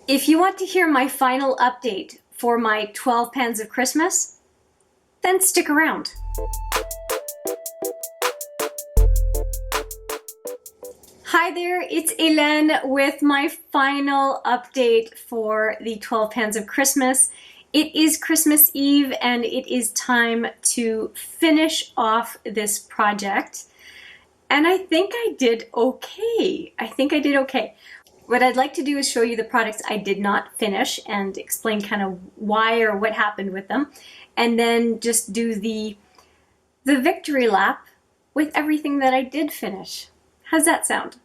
If you want to hear my final update for my 12 pans of Christmas, then stick around. Hi there, it's Hélène with my final update for the 12 pans of Christmas. It is Christmas Eve and it is time to finish off this project. And I think I did okay. What I'd like to do is show you the products I did not finish and explain kind of why or what happened with them. And then just do the victory lap with everything that I did finish. How's that sound?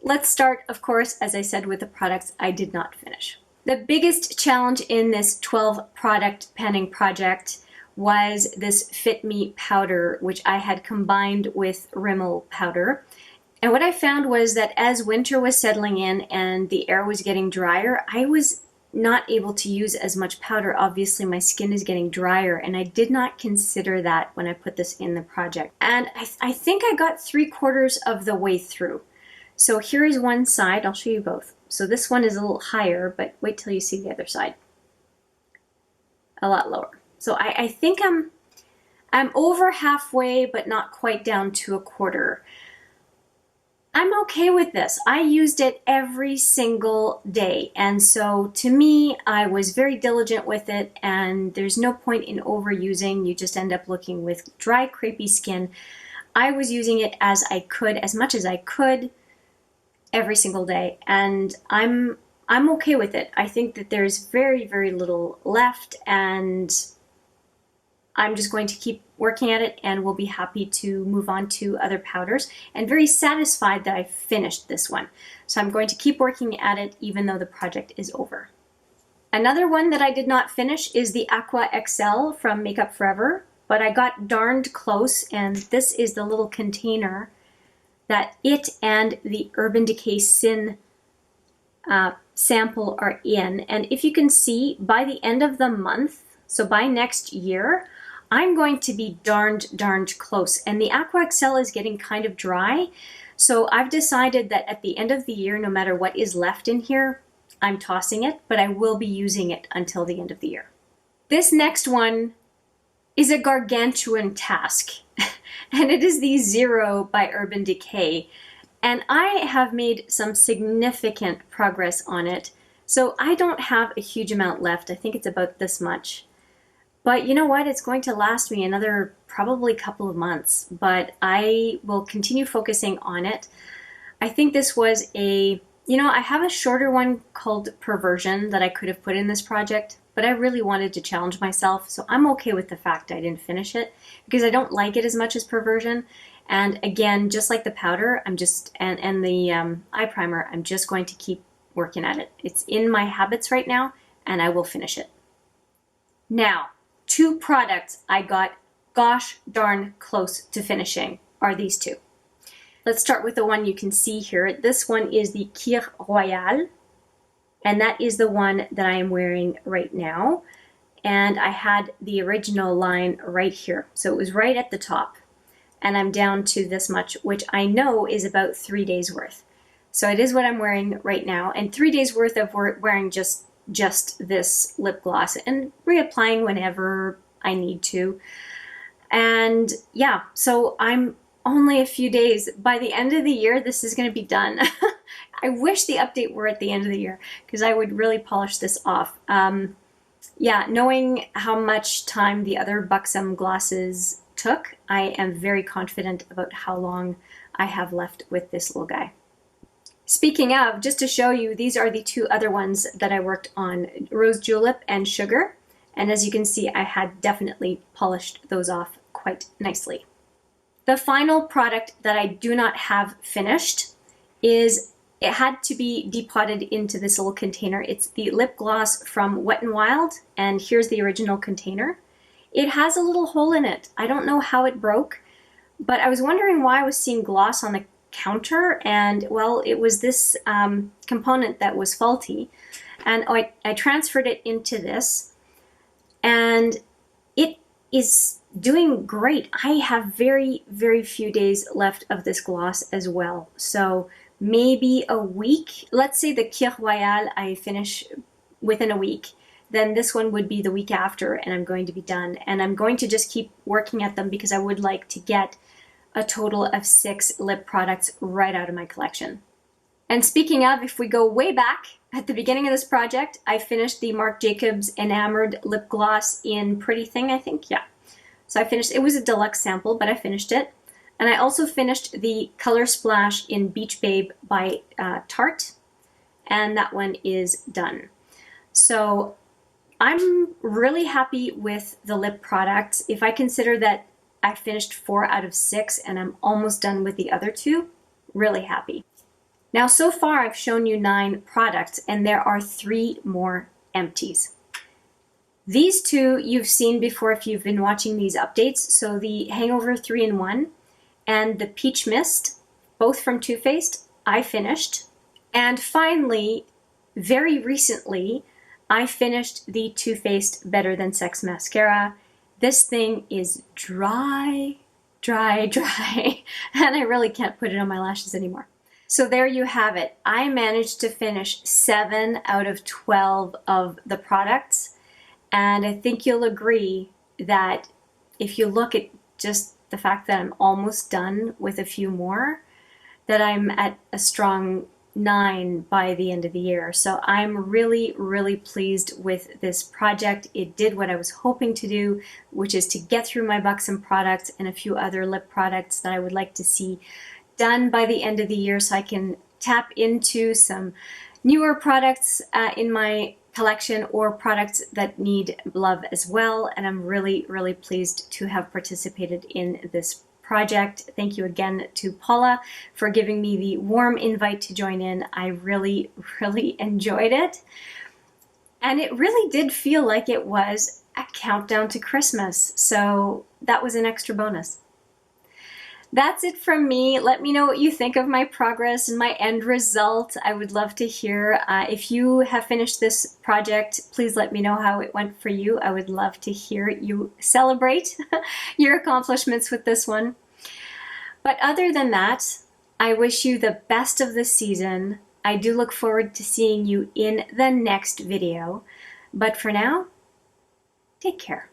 Let's start, of course, as I said, with the products I did not finish. The biggest challenge in this 12 product panning project was this Fit Me powder, which I had combined with Rimmel powder. And what I found was that as winter was settling in and the air was getting drier, I was not able to use as much powder. Obviously, my skin is getting drier, and I did not consider that when I put this in the project. And I think I got 3/4 of the way through. So here is one side. I'll show you both. So this one is a little higher, but wait till you see the other side. A lot lower. So I think I'm over halfway, but not quite down to 1/4. I'm okay with this. I used it every single day. And so to me, I was very diligent with it, and there's no point in overusing. You just end up looking with dry, crepey skin. I was using it as I could, as much as I could, every single day. And I'm okay with it. I think that there's very, very little left, and I'm just going to keep working at it, and we'll be happy to move on to other powders, and very satisfied that I finished this one. So I'm going to keep working at it even though the project is over. Another one that I did not finish is the AQUA XL from Makeup Forever, but I got darned close, and this is the little container that it and the Urban Decay Sin sample are in. And if you can see, by the end of the month, so by next year, I'm going to be darned close. And the AQUA XL is getting kind of dry. So I've decided that at the end of the year, no matter what is left in here, I'm tossing it, but I will be using it until the end of the year. This next one is a gargantuan task, and it is the Zero by Urban Decay. And I have made some significant progress on it. So I don't have a huge amount left. I think it's about this much. But you know what? It's going to last me another probably couple of months, but I will continue focusing on it. I think this was I have a shorter one called Perversion that I could have put in this project, but I really wanted to challenge myself, so I'm okay with the fact I didn't finish it because I don't like it as much as Perversion. And again, just like the powder, and the eye primer, I'm just going to keep working at it. It's in my habits right now, and I will finish it. Now, 2 products I got gosh darn close to finishing are these 2. Let's start with the one you can see here. This one is the Royale, and that is the one that I am wearing right now. And I had the original line right here. So it was right at the top. And I'm down to this much, which I know is about 3 days worth. So it is what I'm wearing right now. And 3 days worth of wearing just this lip gloss and reapplying whenever I need to. And yeah, so I'm only a few days. By the end of the year, this is going to be done. I wish the update were at the end of the year because I would really polish this off. Yeah, knowing how much time the other Buxom glosses took, I am very confident about how long I have left with this little guy. Speaking of, just to show you, these are the 2 other ones that I worked on, Rose Julep and Sugar. And as you can see, I had definitely polished those off quite nicely. The final product that I do not have finished is, it had to be depotted into this little container. It's the lip gloss from Wet n Wild, and here's the original container. It has a little hole in it. I don't know how it broke, but I was wondering why I was seeing gloss on the counter, and well, it was this component that was faulty. And I transferred it into this, and it is doing great. I have very, very few days left of this gloss as well. So maybe a week. Let's say the Royale I finish within a week. Then this one would be the week after, and I'm going to be done. And I'm going to just keep working at them because I would like to get a total of 6 lip products right out of my collection. And speaking of, if we go way back, at the beginning of this project, I finished the Marc Jacobs Enamored lip gloss in Pretty Thing, I think, yeah. So I finished, it was a deluxe sample, but I finished it. And I also finished the Color Splash in Beach Babe by Tarte, and that one is done. So I'm really happy with the lip products. If I consider that I finished 4 out of 6 and I'm almost done with the other 2, really happy. Now, so far I've shown you 9 products and there are 3 more empties. These 2 you've seen before if you've been watching these updates. So the Hangover 3-in-1 and the Peach Mist, both from Too Faced, I finished. And finally, very recently, I finished the Too Faced Better Than Sex mascara. This thing is dry, dry, dry, and I really can't put it on my lashes anymore. So there you have it. I managed to finish 7 out of 12 of the products, and I think you'll agree that if you look at just the fact that I'm almost done with a few more, that I'm at a strong 9 by the end of the year. So I'm really, really pleased with this project. It did what I was hoping to do, which is to get through my Buxom products and a few other lip products that I would like to see done by the end of the year so I can tap into some newer products in my collection or products that need love as well. And I'm really, really pleased to have participated in this project. Thank you again to Paula for giving me the warm invite to join in. I really, really enjoyed it. And it really did feel like it was a countdown to Christmas. So that was an extra bonus. That's it from me. Let me know what you think of my progress and my end result. I would love to hear. If you have finished this project, please let me know how it went for you. I would love to hear you celebrate your accomplishments with this one. But other than that, I wish you the best of the season. I do look forward to seeing you in the next video. But for now, take care.